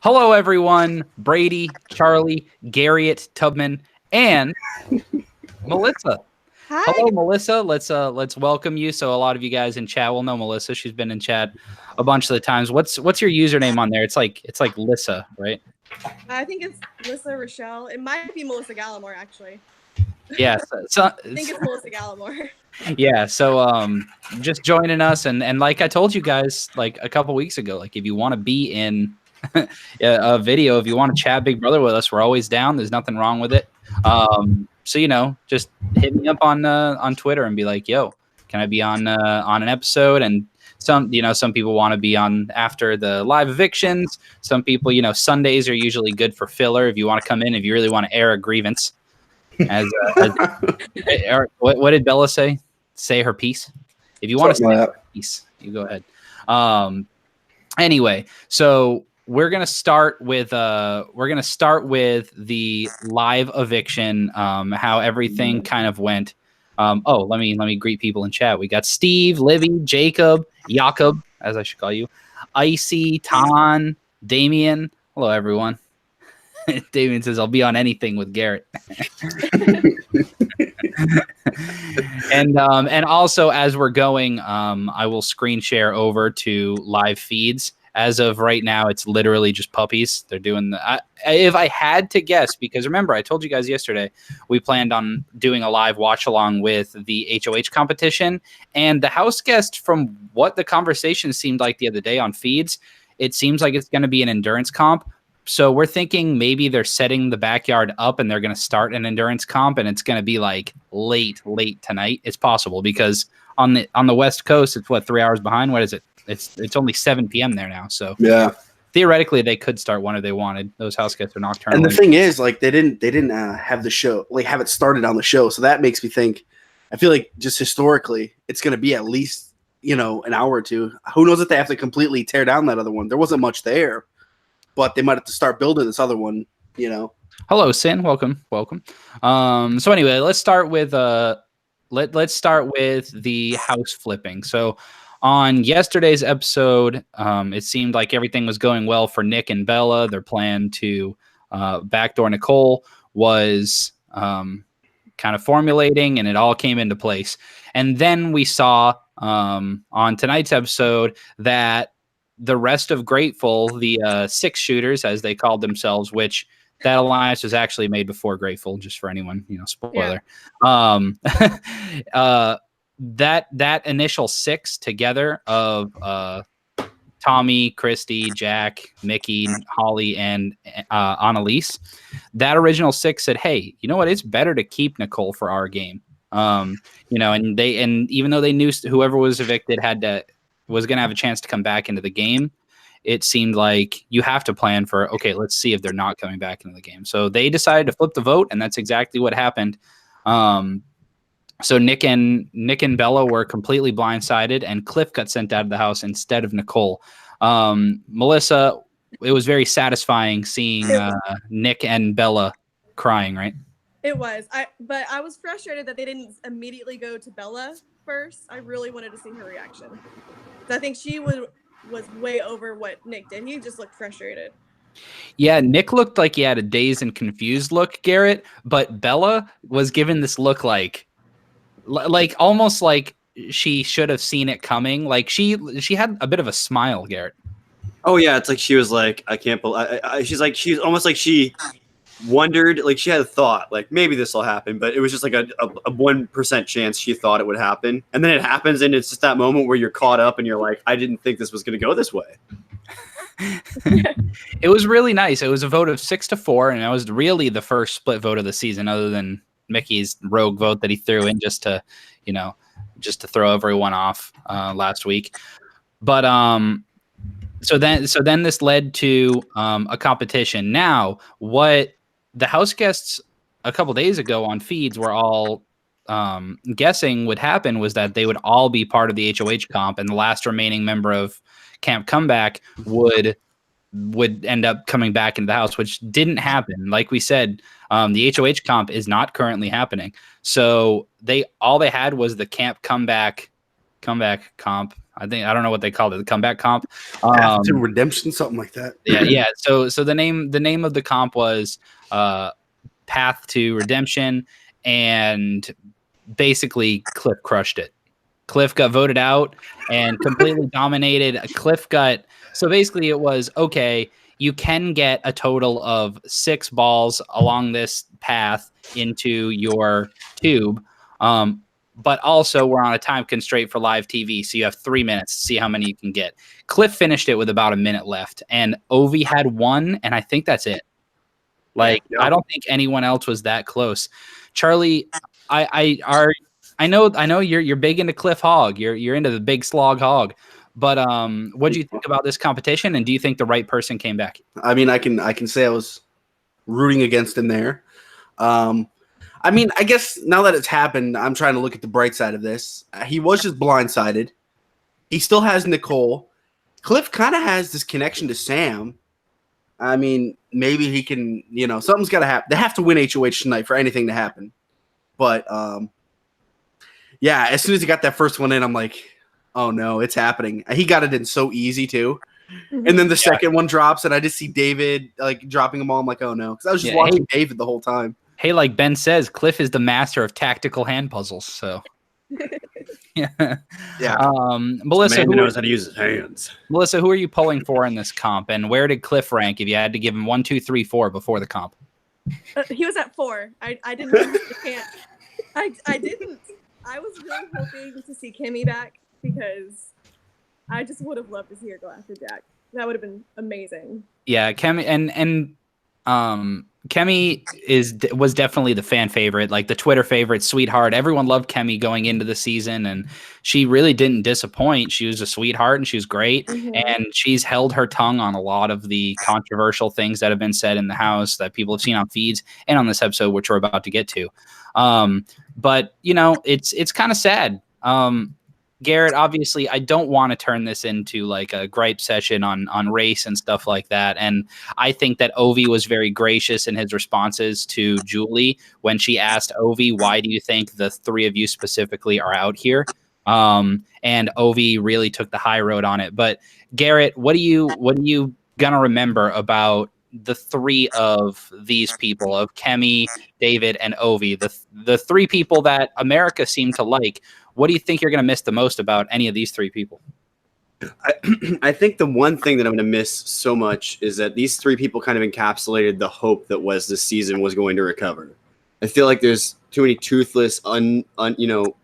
Hello, everyone. Brady, Charlie, Garriet, Tubman, and Melissa. Hi. Hello, Melissa. Let's welcome you. So a lot of you guys in chat will know Melissa. She's been in chat a bunch of the times. What's your username on there? It's like Lissa, right? I think it's Melissa Rochelle. It might be Melissa Gallimore, actually. Yeah. I think it's Melissa Gallimore. Yeah. So just joining us, and like I told you guys like a couple weeks ago, like if you want to be in a video, if you want to chat Big Brother with us, we're always down. There's nothing wrong with it. So just hit me up on Twitter and be like, "Yo, can I be on an episode?" And some people want to be on after the live evictions. Some people, Sundays are usually good for filler. If you want to come in, if you really want to air a grievance, what did Bella say? Say her piece. If you want to say her piece, you go ahead. Anyway, so we're gonna start with the live eviction. How everything kind of went. Let me greet people in chat. We got Steve, Livy, Jacob, as I should call you, Icy, Tan, Damien. Hello, everyone. Damien says I'll be on anything with Garrett. And also as we're going, I will screen share over to live feeds. As of right now, it's literally just puppies. They're doing if I had to guess, because remember, I told you guys yesterday, we planned on doing a live watch along with the HOH competition, and the house guest, from what the conversation seemed like the other day on feeds, it seems like it's going to be an endurance comp. So we're thinking maybe they're setting the backyard up and they're going to start an endurance comp, and it's going to be like late tonight. It's possible because on the West Coast, it's 3 hours behind. What is it? It's only 7 p.m. there now. So yeah, theoretically they could start one if they wanted. Those house guests are nocturnal. And the thing is, like they didn't have the show, like have it started on the show. So that makes me think. I feel like just historically, it's going to be at least an hour or two. Who knows if they have to completely tear down that other one? There wasn't much there. But they might have to start building this other one, Hello, Sin. Welcome. So anyway, let's start with let's start with the house flipping. So on yesterday's episode, it seemed like everything was going well for Nick and Bella. Their plan to backdoor Nicole was kind of formulating, and it all came into place. And then we saw on tonight's episode that the rest of Grateful, the six shooters, as they called themselves, which that alliance was actually made before Grateful, just for anyone, spoiler. Yeah. That initial six together of Tommy, Christy, Jack, Mickey, Holly, and Annalise, that original six said, "Hey, you know what? It's better to keep Nicole for our game." And even though they knew whoever was evicted was going to have a chance to come back into the game, it seemed like you have to plan for, okay, let's see if they're not coming back into the game. So they decided to flip the vote, and that's exactly what happened. So Nick and Bella were completely blindsided, and Cliff got sent out of the house instead of Nicole. Melissa, it was very satisfying seeing Nick and Bella crying, right? It was. But I was frustrated that they didn't immediately go to Bella first. I really wanted to see her reaction. I think she was way over what Nick did. He just looked frustrated. Yeah, Nick looked like he had a dazed and confused look, Garrett, but Bella was given this look like almost like she should have seen it coming. Like she had a bit of a smile, Garrett. Oh yeah, it's like she was like, I can't believe. She's almost like she wondered, like she had a thought, like maybe this will happen, but it was just like a 1% chance she thought it would happen, and then it happens, and it's just that moment where you're caught up and you're like, I didn't think this was going to go this way. It was really nice. It was a vote of 6-4, and that was really the first split vote of the season, other than Mickey's rogue vote that he threw in just to throw everyone off last week. But so then this led to a competition. Now, what the house guests a couple days ago on feeds were all guessing would happen was that they would all be part of the HOH comp, and the last remaining member of Camp Comeback would end up coming back into the house, which didn't happen. Like we said, the HOH comp is not currently happening. So all they had was the Camp Comeback comp. I don't know what they called it, the comeback comp. Path to Redemption, something like that. Yeah. So the name of the comp was Path to Redemption, and basically Cliff crushed it. Cliff got voted out and completely dominated. So basically it was, okay, you can get a total of 6 balls along this path into your tube. But also we're on a time constraint for live TV. So you have 3 minutes to see how many you can get. Cliff finished it with about a minute left, and Ovi had 1, and I think that's it. I don't think anyone else was that close. Charlie, I know you're big into Cliff Hog. You're into the big slog hog. But what do you think about this competition, and do you think the right person came back? I mean, I can say I was rooting against him there. I mean, I guess now that it's happened, I'm trying to look at the bright side of this. He was just blindsided. He still has Nicole. Cliff kind of has this connection to Sam. I mean, maybe he can, something's got to happen. They have to win HOH tonight for anything to happen. But, yeah, as soon as he got that first one in, I'm like, oh, no, it's happening. He got it in so easy, too. And then the second one drops, and I just see David, dropping them all. I'm like, oh, no. Because I was just watching David the whole time. Hey, like Ben says, Cliff is the master of tactical hand puzzles, so... Yeah. Melissa, who knows how to use his hands. Melissa, who are you pulling for in this comp, and where did Cliff rank if you had to give him 1, 2, 3, 4 before the comp? He was at 4. I didn't. I didn't. I was really hoping to see Kimmy back because I just would have loved to see her go after Jack. That would have been amazing. Yeah, Kimmy and Kemi was definitely the fan favorite, like the Twitter favorite, sweetheart. Everyone loved Kemi going into the season, and she really didn't disappoint. She was a sweetheart, and she was great. And she's held her tongue on a lot of the controversial things that have been said in the house that people have seen on feeds and on this episode, which we're about to get to. But it's kind of sad. Garrett, obviously, I don't want to turn this into like a gripe session on race and stuff like that. And I think that Ovi was very gracious in his responses to Julie when she asked Ovi, why do you think the 3 of you specifically are out here? And Ovi really took the high road on it. But Garrett, what are you gonna remember about the 3 of these people, of Kemi, David, and Ovi, the 3 people that America seemed to like? What do you think you're going to miss the most about any of these 3 people? I think the one thing that I'm going to miss so much is that these 3 people kind of encapsulated the hope that was this season was going to recover. I feel like there's too many toothless,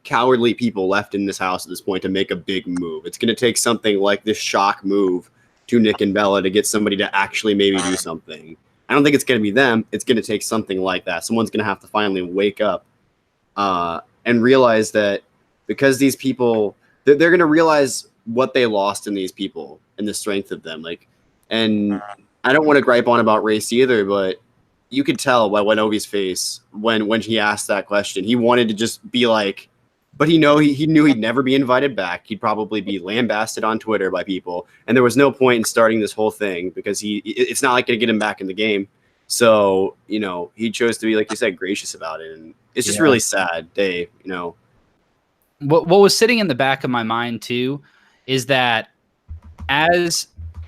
cowardly people left in this house at this point to make a big move. It's going to take something like this shock move to Nick and Bella to get somebody to actually maybe do something. I don't think it's going to be them. It's going to take something like that. Someone's going to have to finally wake up and realize that, because these people, they're going to realize what they lost in these people and the strength of them. And I don't want to gripe on about race either, but you could tell by Ovi's face when he asked that question. He wanted to just be like, but he knew he'd never be invited back. He'd probably be lambasted on Twitter by people. And there was no point in starting this whole thing because it's not like going to get him back in the game. So, he chose to be, like you said, gracious about it. And it's just really sad day, What was sitting in the back of my mind, too, is that as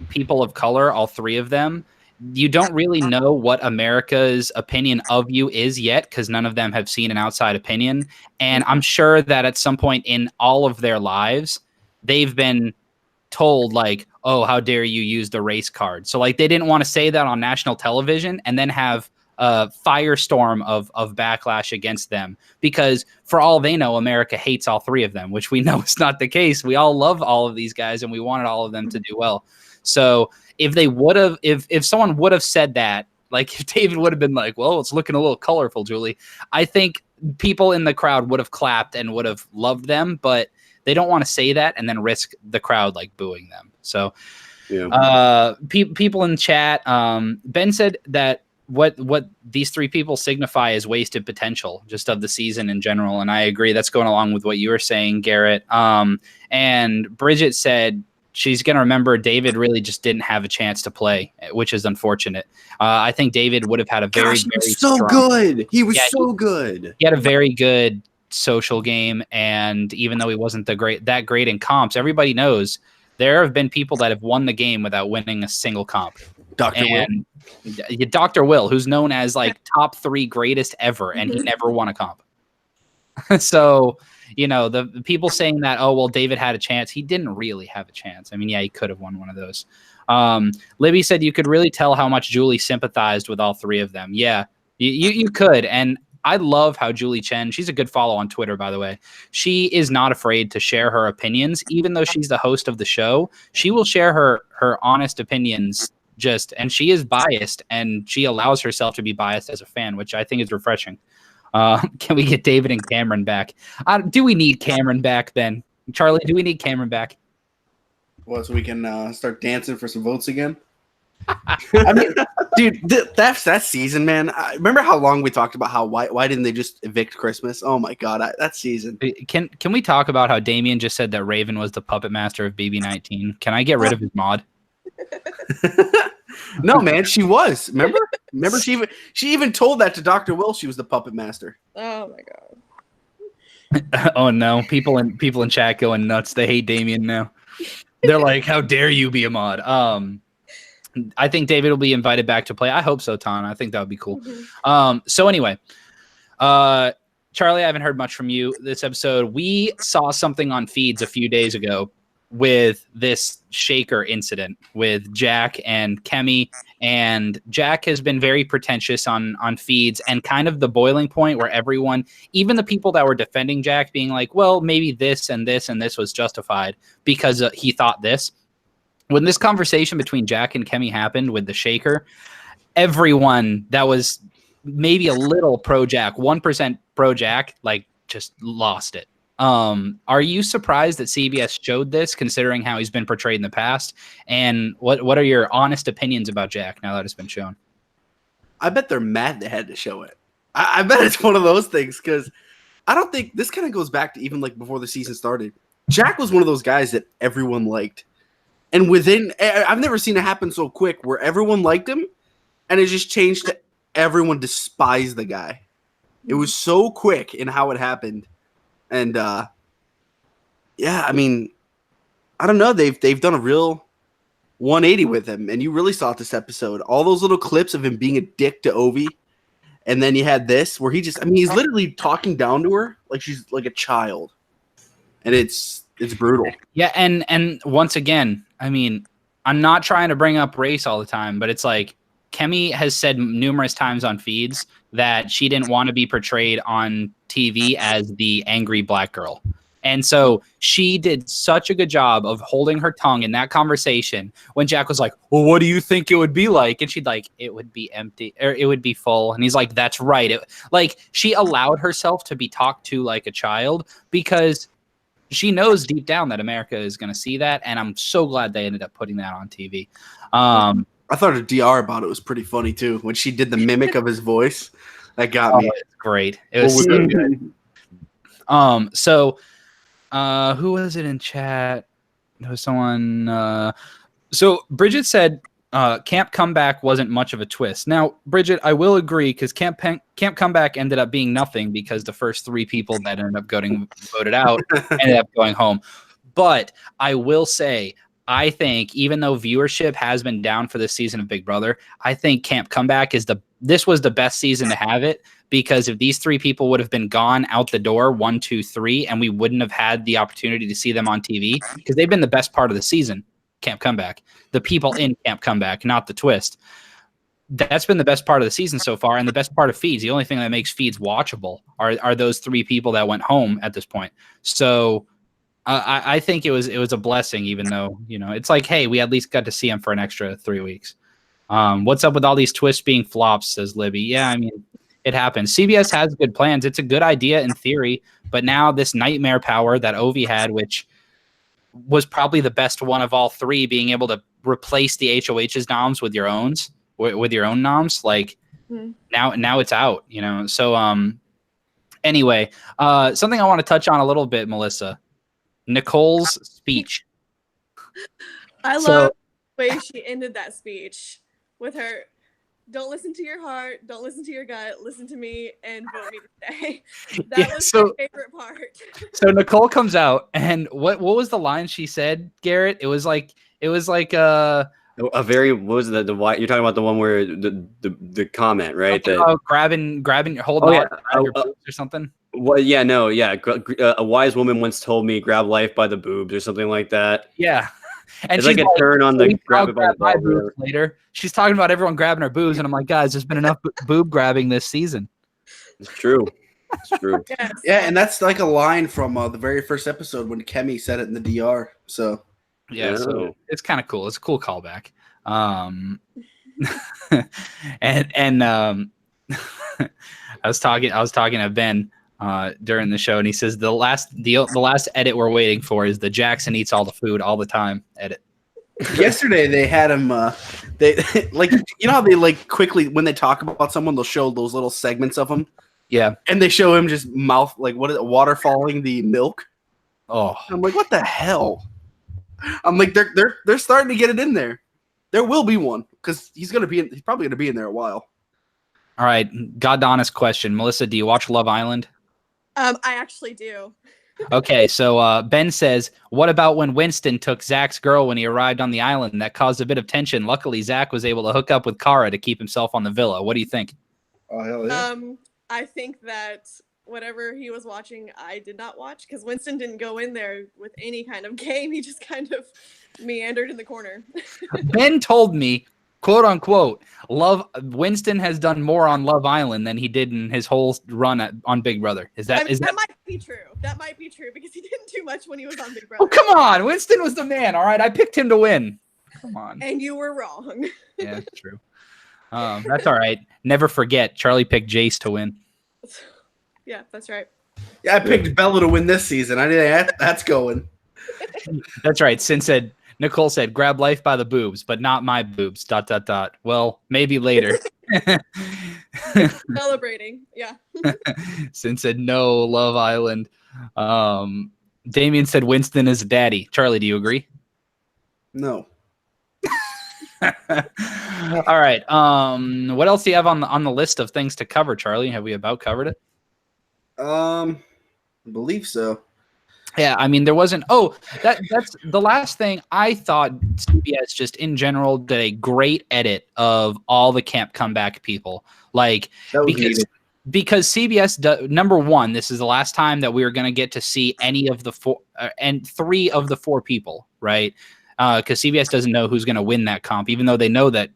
people of color, all 3 of them, you don't really know what America's opinion of you is yet because none of them have seen an outside opinion. And I'm sure that at some point in all of their lives, they've been told, like, oh, how dare you use the race card? So, they didn't want to say that on national television and then have a firestorm of backlash against them, because for all they know, America hates all 3 of them, which we know is not the case. We all love all of these guys and we wanted all of them to do well. So if they would have, if someone would have said that, like if David would have been like, well, it's looking a little colorful, Julie, I think people in the crowd would have clapped and would have loved them, but they don't want to say that and then risk the crowd booing them. So people in chat, Ben said that what these 3 people signify is wasted potential just of the season in general. And I agree. That's going along with what you were saying, Garrett. And Bridget said she's going to remember David really just didn't have a chance to play, which is unfortunate. I think David would have had a very, very so strong, good. He was so good. He had a very good social game, and even though he wasn't that great in comps, everybody knows there have been people that have won the game without winning a single comp. Dr. Will. Dr. Will, who's known as like top 3 greatest ever, and he never won a comp. So, you know, the people saying that, oh, well, David had a chance. He didn't really have a chance. I mean, yeah, he could have won one of those. Libby said you could really tell how much Julie sympathized with all 3 of them. Yeah, you could. And I love how Julie Chen, she's a good follow on Twitter, by the way. She is not afraid to share her opinions. Even though she's the host of the show, she will share her honest opinions and she is biased, and she allows herself to be biased as a fan, which I think is refreshing. Can we get David and Cameron back? Do we need Cameron back, Ben? Charlie, do we need Cameron back? Well, so we can start dancing for some votes again? I mean, dude, that season, man. I remember how long we talked about how why didn't they just evict Christmas? Oh my god, that season. Can we talk about how Damien just said that Raven was the puppet master of BB19? Can I get rid of his mod? No, man, she was. Remember, she even told that to Dr. Will. She was the puppet master. Oh my god. Oh no, people in chat going nuts. They hate Damien now. They're like, how dare you be a mod? I think David will be invited back to play. I hope so, Ton. I think that would be cool. So anyway, Charlie, I haven't heard much from you this episode. We saw something on feeds a few days ago with this shaker incident with Jack and Kemi, and Jack has been very pretentious on feeds, and kind of the boiling point where everyone, even the people that were defending Jack, being like, well, maybe this and this and this was justified because he thought this. When this conversation between Jack and Kemi happened with the shaker, everyone that was maybe a little pro Jack, 1% pro Jack, like just lost it. Are you surprised that CBS showed this, considering how he's been portrayed in the past? And what are your honest opinions about Jack now that it's been shown? I bet they're mad they had to show it. I bet it's one of those things, because I don't think this kind of goes back to even like before the season started. Jack was one of those guys that everyone liked. And I've never seen it happen so quick where everyone liked him and it just changed to everyone despised the guy. It was so quick in how it happened. And yeah, I mean, I don't know. They've done a real 180 with him, and you really saw it this episode. All those little clips of him being a dick to Ovi, and then you had this where he's literally talking down to her like she's like a child, and it's brutal. Yeah, and once again, I mean, I'm not trying to bring up race all the time, but it's like Kemi has said numerous times on feeds that she didn't want to be portrayed on TV as the angry black girl. And so she did such a good job of holding her tongue in that conversation when Jack was like, well, what do you think it would be like? And she'd like, it would be empty, or it would be full. And he's like, that's right. Like, she allowed herself to be talked to like a child because she knows deep down that America is going to see that. And I'm so glad they ended up putting that on TV. I thought a DR about it was pretty funny too. When she did the mimic of his voice, that got me. It's great. It was so good. So who was it in chat? There was someone. So Bridget said Camp Comeback wasn't much of a twist. Now, Bridget, I will agree, because Camp Comeback ended up being nothing because the first 3 people that ended up getting voted out ended up going home. But I will say, I think even though viewership has been down for this season of Big Brother, I think Camp Comeback this was the best season to have it, because if these 3 people would have been gone out the door, 1, 2, 3, and we wouldn't have had the opportunity to see them on TV, because they've been the best part of the season, Camp Comeback. The people in Camp Comeback, not the twist. That's been the best part of the season so far, and the best part of feeds. The only thing that makes feeds watchable are those 3 people that went home at this point. So I think it was a blessing, even though, you know, it's like, hey, we at least got to see him for an extra 3 weeks. What's up with all these twists being flops, says Libby. Yeah, I mean, it happens. CBS has good plans. It's a good idea in theory, but now this nightmare power that Ovi had, which was probably the best one of all 3, being able to replace the HOH's noms with your own noms, like now it's out, you know? So anyway, something I want to touch on a little bit, Melissa. Nicole's speech. I love the way she ended that speech with her. Don't listen to your heart. Don't listen to your gut. Listen to me and vote me to stay. That Yeah, was so- my favorite part. So Nicole comes out, and what was the line she said, Garrett? It was like A very what was the why you're talking about the one where the comment right something that about grabbing holding on, grab your yeah. boobs or something. Well, yeah, no, yeah. A wise woman once told me, "Grab life by the boobs" or something like that. Yeah. And It's like a turn on the grab it by the my balls. boobs later. She's talking about everyone grabbing her boobs, and I'm like, guys, there's been enough boob grabbing this season. It's true. It's true. Yes. Yeah, and that's like a line from the very first episode when Kemi said it in the DR. So Yeah, so Oh. it's kind of cool. It's a cool callback. And I was talking to Ben during the show, and he says the last edit we're waiting for is the Jackson eats all the food all the time edit. yesterday they had him. They like how they like quickly when they talk about someone they'll show those little segments of them. Yeah. And they show him just mouth like what is it, waterfalling the milk. Oh, I'm like, what the hell? I'm like, they're starting to get it in there. There will be one because he's probably gonna be in there a while. all right. God honest question, Melissa. Do you watch Love Island? I actually do. Okay, so Ben says, what about when Winston took Zach's girl when he arrived on the island? That caused a bit of tension. Luckily, Zach was able to hook up with Kara to keep himself on the villa. What do you think? Oh hell yeah! I think that whatever he was watching, I did not watch because Winston didn't go in there with any kind of game. He just kind of meandered in the corner. Ben told me, quote unquote, Winston has done more on Love Island than he did in his whole run on Big Brother. That might be true. That might be true because he didn't do much when he was on Big Oh, Brother. come on. Winston was the man. All right. I picked him to win. Come on. And you were wrong. Yeah, that's true. That's all right. Never forget, Charlie picked Jace to win. Yeah, that's right. Yeah, I picked Bella to win this season. I did that's going. That's right. Nicole said, grab life by the boobs, but not my boobs, ... Well, maybe later. Celebrating. Yeah. Sin said, no, Love Island. Damien said, Winston is a daddy. Charlie, do you agree? No. All right. What else do you have on the list of things to cover, Charlie? Have we about covered it? I believe so. Yeah, I mean, there wasn't. Oh, that's the last thing. I thought CBS just in general did a great edit of all the camp comeback people. Like, That was because CBS number one, this is the last time that we are going to get to see any of the four and three of the four people, right? Because CBS doesn't know who's going to win that comp, even though they know that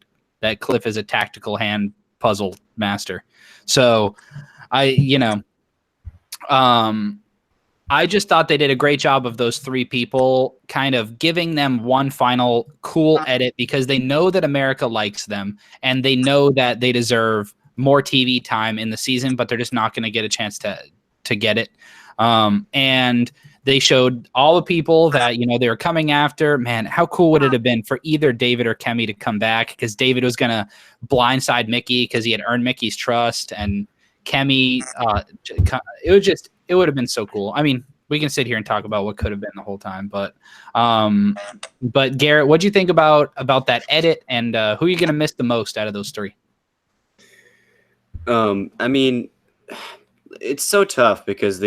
Cliff is a tactical hand puzzle master. So, I just thought they did a great job of those three people, kind of giving them one final cool edit because they know that America likes them and they know that they deserve more TV time in the season, but they're just not going to get a chance to get it. And they showed all the people that, they were coming after. Man, how cool would it have been for either David or Kemi to come back? Because David was going to blindside Mickey because he had earned Mickey's trust, and Kemi, it would have been so cool. I mean, we can sit here and talk about what could have been the whole time, but Garrett, what'd you think about that edit, and who are you going to miss the most out of those three? I mean, it's so tough because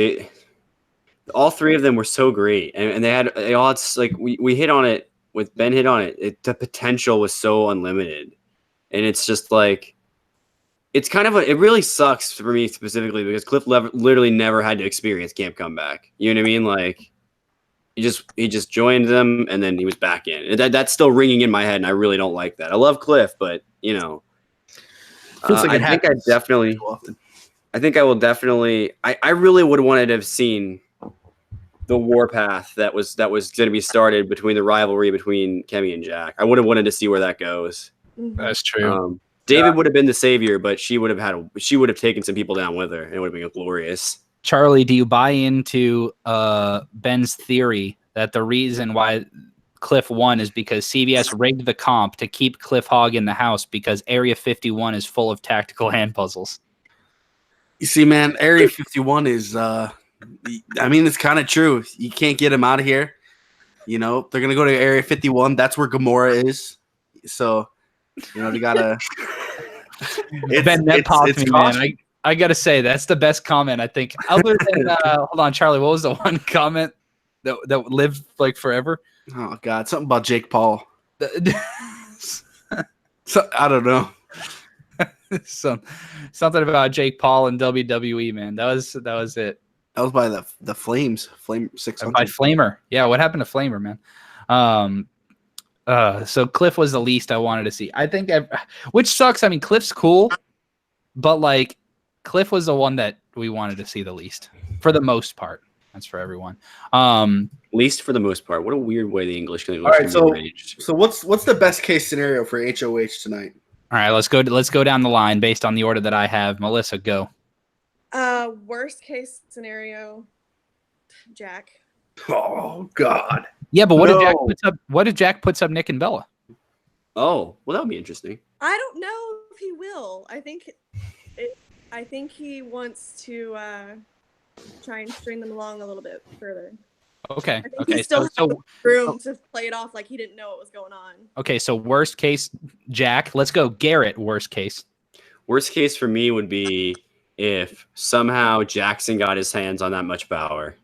all three of them were so great, and they all had, like we hit on it with Ben hit on it. The potential was so unlimited, and it's just like. It's kind of it really sucks for me specifically because Cliff literally never had to experience camp comeback. You know what I mean? Like he just joined them and then he was back in. And that's still ringing in my head, and I really don't like that. I love Cliff, but I think I will definitely. I really would have wanted to have seen the warpath that was going to be started between the rivalry between Kemi and Jack. I would have wanted to see where that goes. That's true. David would have been the savior, but she would have taken some people down with her, and it would have been glorious. Charlie, do you buy into Ben's theory that the reason why Cliff won is because CBS rigged the comp to keep Cliff Hogg in the house because Area 51 is full of tactical hand puzzles? You see, man, Area 51 is, it's kind of true. You can't get him out of here. They're going to go to Area 51. That's where Gamora is. So, they got to Ben, that popped me, man. I gotta say that's the best comment I think. Other than hold on, Charlie, what was the one comment that lived like forever? Oh God, something about Jake Paul. So I don't know. Something about Jake Paul and WWE, man. That was it. That was by the Flames, Flame 600. By Flamer. Yeah, what happened to Flamer, man? So Cliff was the least I wanted to see. I think, which sucks. I mean, Cliff's cool, but like Cliff was the one that we wanted to see the least for the most part. That's for everyone. Least for the most part. What a weird way the English can be arranged. So what's the best case scenario for HOH tonight? All right, let's go down the line based on the order that I have. Melissa, go. Worst case scenario, Jack. Oh God. Yeah, but what if Jack puts up Nick and Bella? Oh, well, that would be interesting. I don't know if he will. I think he wants to try and string them along a little bit further. Okay. He still has room to play it off like he didn't know what was going on. Okay, so worst case, Jack. Let's go Garrett. Worst case. Worst case for me would be if somehow Jackson got his hands on that much power.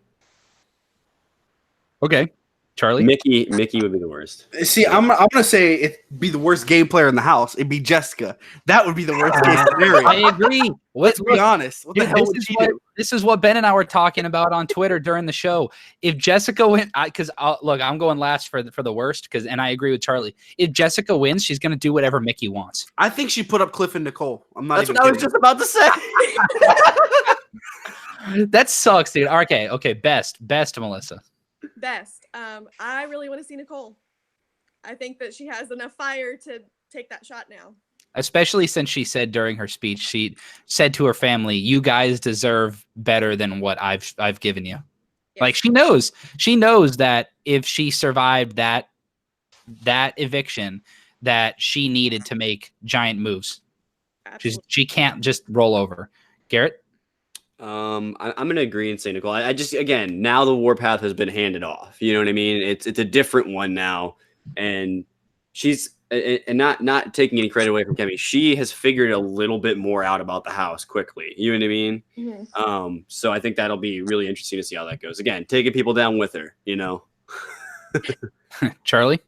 Okay. Charlie? Mickey would be the worst. See, I'm gonna say it'd be the worst game player in the house. It'd be Jessica. That would be the worst case scenario. I agree. Let's be honest. What the hell would she do? This is what Ben and I were talking about on Twitter during the show. If Jessica wins, because look, I'm going last for the worst, and I agree with Charlie. If Jessica wins, she's gonna do whatever Mickey wants. I think she put up Cliff and Nicole. That's what I was just about to say. That sucks, dude. Okay. Best, Melissa. Best. I really want to see Nicole. I think that she has enough fire to take that shot now. Especially since she said during her speech, she said to her family, "You guys deserve better than what I've given you." Yes. Like she knows that if she survived that eviction, that she needed to make giant moves. She can't just roll over. Garrett? I'm gonna agree and say Nicole. I just, again, now the warpath has been handed off. You know what I mean? It's a different one now, and she's and not taking any credit away from Kemi. She has figured a little bit more out about the house quickly. You know what I mean? Mm-hmm. So I think that'll be really interesting to see how that goes. Again, taking people down with her. You know, Charlie.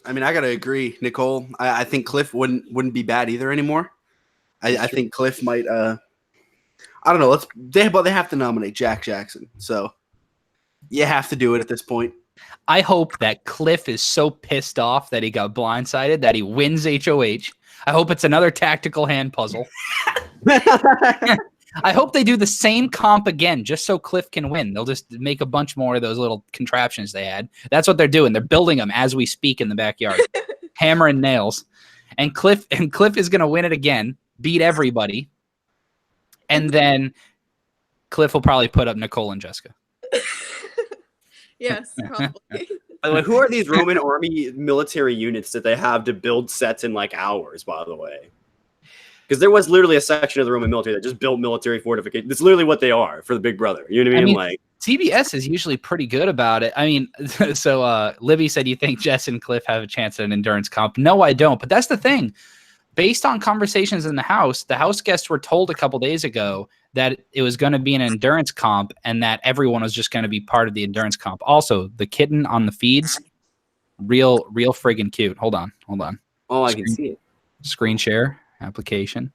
I mean, I gotta agree, Nicole. I think Cliff wouldn't be bad either anymore. I think Cliff might. I don't know. They have to nominate Jack Jackson. So you have to do it at this point. I hope that Cliff is so pissed off that he got blindsided that he wins HOH. I hope it's another tactical hand puzzle. I hope they do the same comp again just so Cliff can win. They'll just make a bunch more of those little contraptions they had. That's what they're doing. They're building them as we speak in the backyard. Hammer and nails. And Cliff is going to win it again, beat everybody. And then Cliff will probably put up Nicole and Jessica. Yes, probably. By the way, who are these Roman army military units that they have to build sets in like hours, by the way? Because there was literally a section of the Roman military that just built military fortifications. That's literally what they are for the Big Brother. You know what I mean? Like CBS is usually pretty good about it. I mean, so Libby said, you think Jess and Cliff have a chance at an endurance comp? No, I don't. But that's the thing. Based on conversations in the house guests were told a couple days ago that it was going to be an endurance comp and that everyone was just going to be part of the endurance comp. Also, the kitten on the feeds, real friggin' cute. Hold on. Oh, I can see it. Screen share application.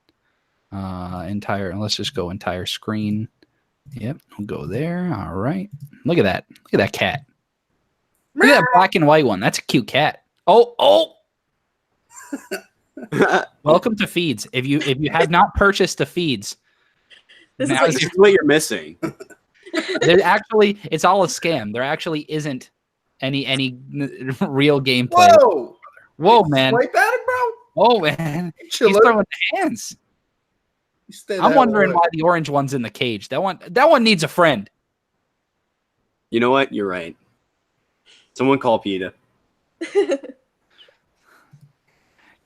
Let's just go entire screen. Yep, we'll go there. All right. Look at that. Look at that cat. Look at that black and white one. That's a cute cat. Oh. Welcome to feeds. If you have not purchased the feeds, this is what you're missing. It's all a scam. There actually isn't any real gameplay. Whoa, man! Swipe at it, bro. Oh man, he's throwing hands. I'm wondering why the orange one's in the cage. That one needs a friend. You know what? You're right. Someone call PETA.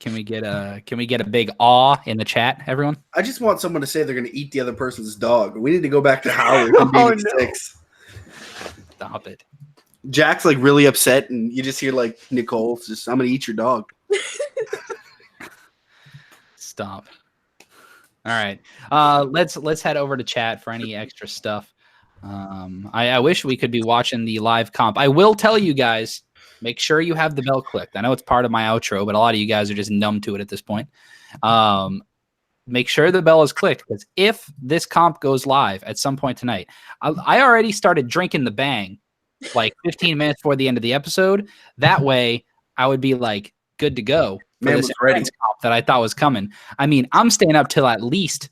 Can we get a big awe in the chat, everyone? I just want someone to say they're going to eat the other person's dog. We need to go back to Howard from BB6. Stop it. Jack's like really upset, and you just hear like Nicole just, "I'm going to eat your dog." Stop. All right. Let's head over to chat for any extra stuff. I wish we could be watching the live comp. I will tell you guys, make sure you have the bell clicked. I know it's part of my outro, but a lot of you guys are just numb to it at this point. Make sure the bell is clicked, because if this comp goes live at some point tonight, I already started drinking the bang like 15 minutes before the end of the episode. That way I would be like good to go for Man this was ready. comp that I thought was coming. I mean, I'm staying up till at least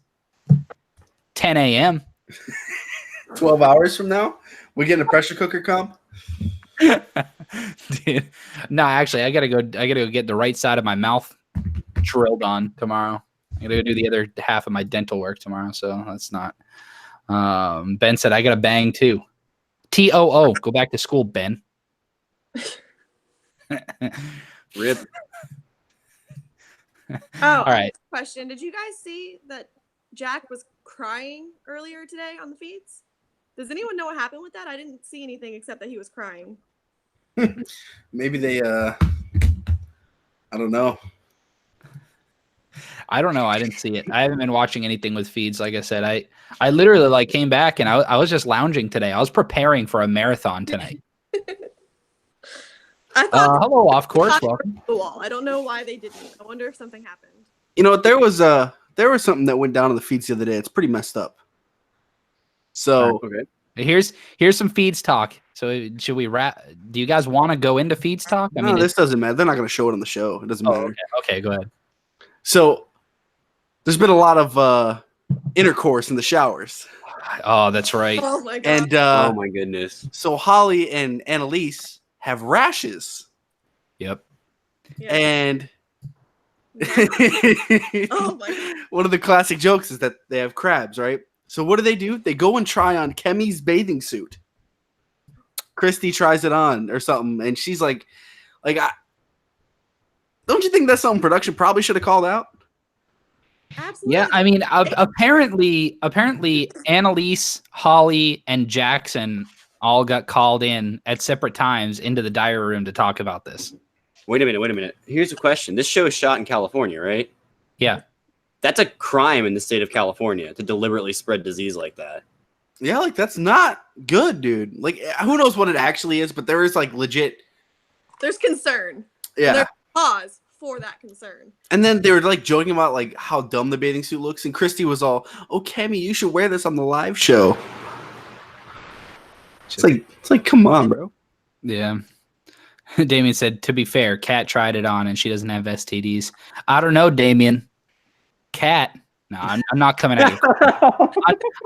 10 a.m. 12 hours from now, we getting a pressure cooker comp. Dude. No, actually, I gotta go get the right side of my mouth drilled on tomorrow. I gotta go do the other half of my dental work tomorrow, so that's not. Ben said I gotta bang too. TOO, go back to school, Ben. Rip. All right. Question: did you guys see that Jack was crying earlier today on the feeds? Does anyone know what happened with that? I didn't see anything except that he was crying. Maybe they I don't know. I don't know. I didn't see it. I haven't been watching anything with feeds. Like I said, I literally like came back and I was just lounging today. I was preparing for a marathon tonight. I thought hello, off course. Welcome. the wall. I don't know why they didn't. I wonder if something happened. You know what? There was something that went down on the feeds the other day. It's pretty messed up. So Okay. Here's some feeds talk. So should we wrap? Do you guys want to go into feeds talk? I mean, this doesn't matter. They're not going to show it on the show. It doesn't matter. Okay, go ahead. So there's been a lot of intercourse in the showers. Oh, that's right. Oh my god. And Oh my goodness. so Holly and Annalise have rashes. Yep. Yeah. And Oh my god. one of the classic jokes is that they have crabs, right? So what do? They go and try on Kemi's bathing suit. Christy tries it on or something, and she's like, don't you think that's something production probably should have called out? Absolutely. Yeah, I mean, apparently, Annalise, Holly, and Jackson all got called in at separate times into the diary room to talk about this. Wait a minute. Here's a question. This show is shot in California, right? Yeah. That's a crime in the state of California to deliberately spread disease like that. Yeah, like that's not good, dude. Like who knows what it actually is, but there is like legit. There's concern. Yeah. There's cause for that concern. And then they were like joking about like how dumb the bathing suit looks, and Christy was all, "Oh, Kemi, you should wear this on the live show." It's like, come on, bro. Yeah. Damien said, to be fair, Kat tried it on and she doesn't have STDs. I don't know, Damien. Kat. No, I'm not coming at you.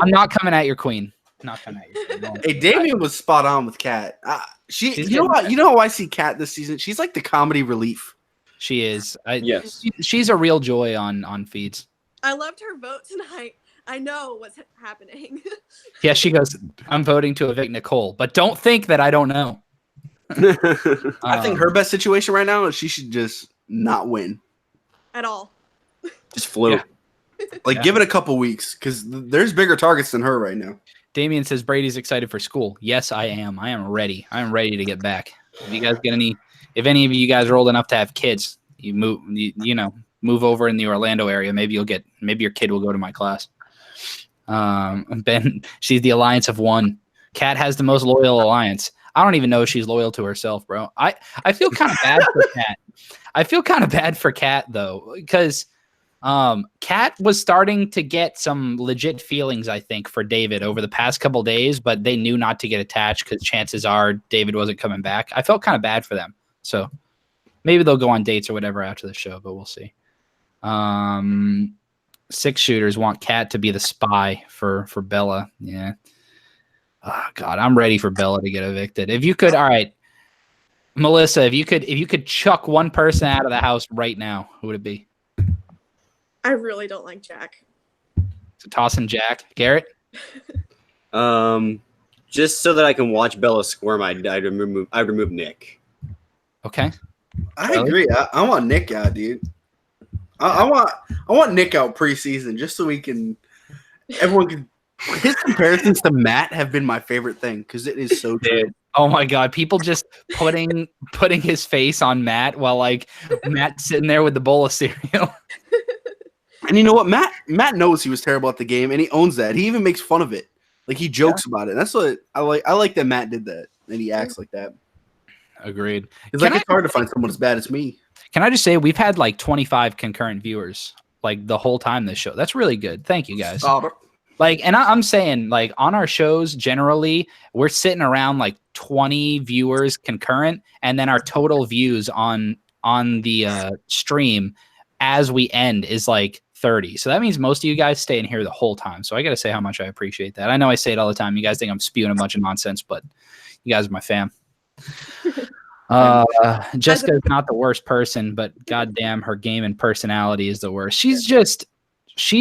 I'm not coming at your queen. Not coming at your queen. Hey, Damien was spot on with Kat. You know how I see Kat this season? She's like the comedy relief. She is. Yes. She's a real joy on feeds. I loved her vote tonight. I know what's happening. Yeah, she goes, I'm voting to evict Nicole, but don't think that I don't know. I think her best situation right now is she should just not win. At all. Just float. Like, give it a couple weeks, because there's bigger targets than her right now. Damien says Brady's excited for school. Yes, I am. I am ready. I am ready to get back. If you guys if any of you guys are old enough to have kids, you move over in the Orlando area. Maybe your kid will go to my class. Ben, she's the alliance of one. Kat has the most loyal alliance. I don't even know if she's loyal to herself, bro. I feel kind of bad for Kat. I feel kind of bad for Kat though, because Kat was starting to get some legit feelings, I think, for David over the past couple days, but they knew not to get attached because chances are David wasn't coming back. I felt kind of bad for them. So maybe they'll go on dates or whatever after the show, but we'll see. 6 shooters want Kat to be the spy for Bella. Yeah. Oh God, I'm ready for Bella to get evicted. If you could, all right, Melissa, if you could chuck one person out of the house right now, who would it be? I really don't like Jack. So tossing Jack. Garrett? Just so that I can watch Bella squirm, I'd remove Nick. Okay. I agree. I want Nick out, dude. I want Nick out preseason just so everyone can. His comparisons to Matt have been my favorite thing because it is so good. Oh my God, people just putting his face on Matt while like Matt's sitting there with the bowl of cereal. And you know what? Matt knows he was terrible at the game, and he owns that. He even makes fun of it. Like he jokes about it. And that's what I like. I like that Matt did that, and he acts like that. Agreed. It's like it's hard to find someone as bad as me. Can I just say we've had like 25 concurrent viewers like the whole time this show. That's really good. Thank you guys. Like, and I'm saying like on our shows generally we're sitting around like 20 viewers concurrent, and then our total views on the stream as we end is like 30. So that means most of you guys stay in here the whole time. So I got to say how much I appreciate that. I know I say it all the time. You guys think I'm spewing a bunch of nonsense, but you guys are my fam. Jessica's not the worst person, but goddamn, her game and personality is the worst. She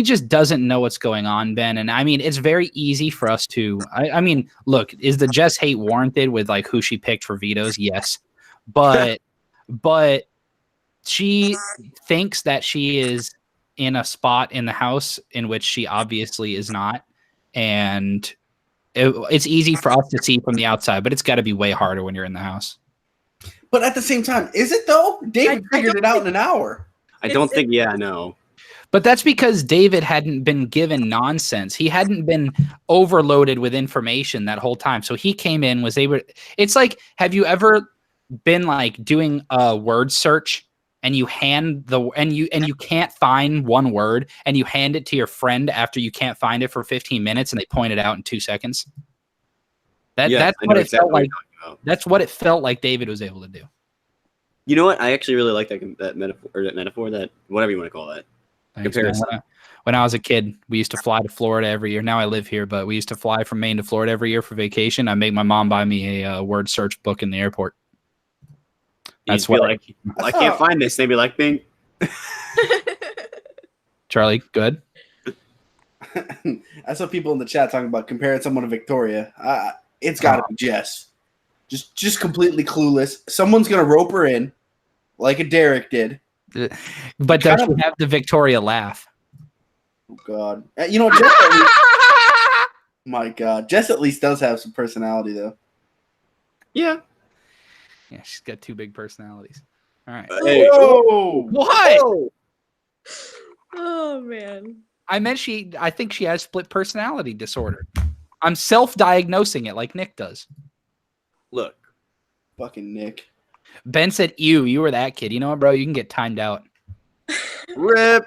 just doesn't know what's going on, Ben. And I mean, it's very easy for us to, I mean, look, is the Jess hate warranted with like who she picked for vetoes? Yes. But she thinks that she is in a spot in the house in which she obviously is not. And it's easy for us to see from the outside, but it's got to be way harder when you're in the house. But at the same time, is it though? David figured it out in an hour. I don't think, no. But that's because David hadn't been given nonsense. He hadn't been overloaded with information that whole time. So he came in, was able. It's like, have you ever been like doing a word search and you hand and you can't find one word and you hand it to your friend after you can't find it for 15 minutes and they point it out in 2 seconds? That's what it felt like. That's what it felt like David was able to do. You know what? I actually really like that metaphor, that whatever you want to call that. Comparison. When I was a kid, we used to fly to Florida every year. Now I live here, but we used to fly from Maine to Florida every year for vacation. I make my mom buy me a word search book in the airport. That's what I can't find this. They'd be like, Bing. Charlie, good. I saw people in the chat talking about comparing someone to Victoria. It's got to be Jess. Just completely clueless. Someone's gonna rope her in, like a Derek did. But does she have the Victoria laugh? Oh God! You know, Jess. My God, Jess at least does have some personality, though. Yeah. Yeah, she's got 2 big personalities. All right. Hey. Whoa! What? Oh man. I think she has split personality disorder. I'm self-diagnosing it like Nick does. Look. Fucking Nick. Ben said, ew, you were that kid. You know what, bro? You can get timed out. Rip.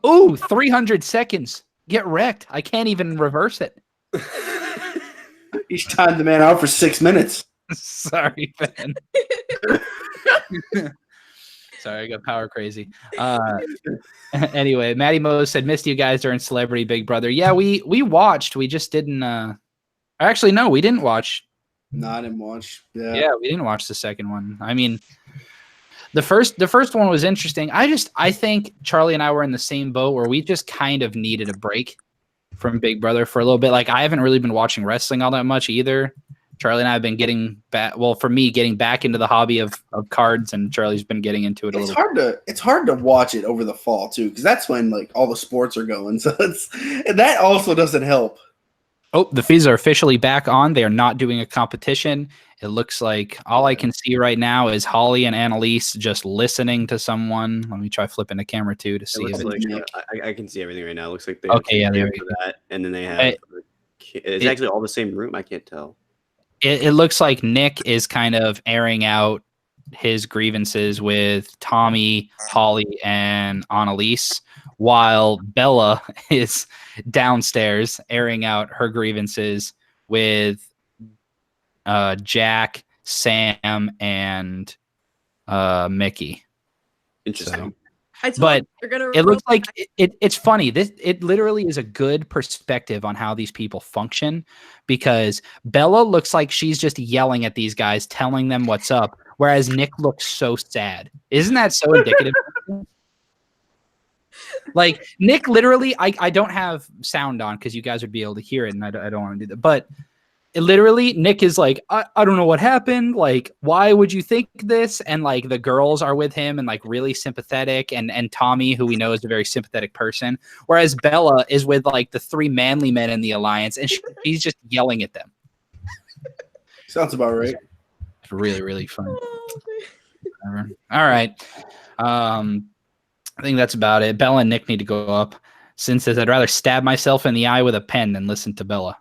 Ooh, 300 seconds. Get wrecked. I can't even reverse it. Each time the man out for 6 minutes. Sorry, Ben. Sorry, I got power crazy. Anyway, Maddie Mose said, missed you guys during Celebrity Big Brother. Yeah, we watched. We just didn't. Actually, no, we didn't watch. No, I didn't watch. Yeah, we didn't watch the second one. I mean, the first one was interesting. I think Charlie and I were in the same boat where we just kind of needed a break from Big Brother for a little bit. Like, I haven't really been watching wrestling all that much either. Charlie and I have been getting back. Well, for me, getting back into the hobby of cards, and Charlie's been getting into it a little. It's hard to watch it over the fall too, because that's when like all the sports are going. So and that also doesn't help. Oh, the fees are officially back on. They are not doing a competition. It looks like all I can see right now is Holly and Annalise just listening to someone. Let me try flipping the camera too to see if I can see everything right now. It looks like they there we go. That, and then they have it's actually all the same room. I can't tell. It looks like Nick is kind of airing out his grievances with Tommy, Holly, and Annalise, while Bella is downstairs airing out her grievances with Jack, Sam, and Mickey. Interesting. But it looks like it's funny. It literally is a good perspective on how these people function, because Bella looks like she's just yelling at these guys, telling them what's up, whereas Nick looks so sad. Isn't that so indicative? Like, Nick literally, I don't have sound on because you guys would be able to hear it, and I don't want to do that. But literally, Nick is like, I don't know what happened. Like, why would you think this? And like, the girls are with him and like really sympathetic. And Tommy, who we know is a very sympathetic person. Whereas Bella is with like the 3 manly men in the alliance, and she's just yelling at them. Sounds about right. It's really, really fun. Whatever. All right. I think that's about it. Bella and Nick need to go up. Sin says, I'd rather stab myself in the eye with a pen than listen to Bella.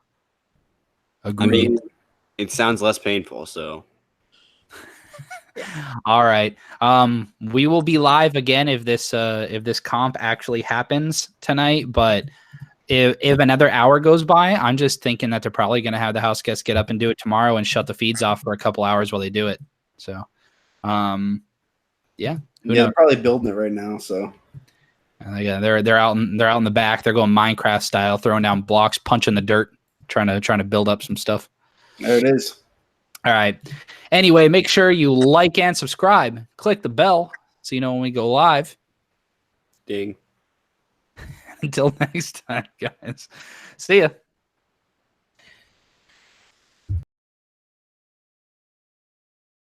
Agreed. I mean, it sounds less painful, so. All right. We will be live again if this comp actually happens tonight. But if another hour goes by, I'm just thinking that they're probably going to have the house guests get up and do it tomorrow and shut the feeds off for a couple hours while they do it. So, yeah. They're probably building it right now. So, yeah, they're out in the back. They're going Minecraft style, throwing down blocks, punching the dirt, trying to build up some stuff. There it is. All right. Anyway, make sure you like and subscribe. Click the bell so you know when we go live. Ding. Until next time, guys. See ya.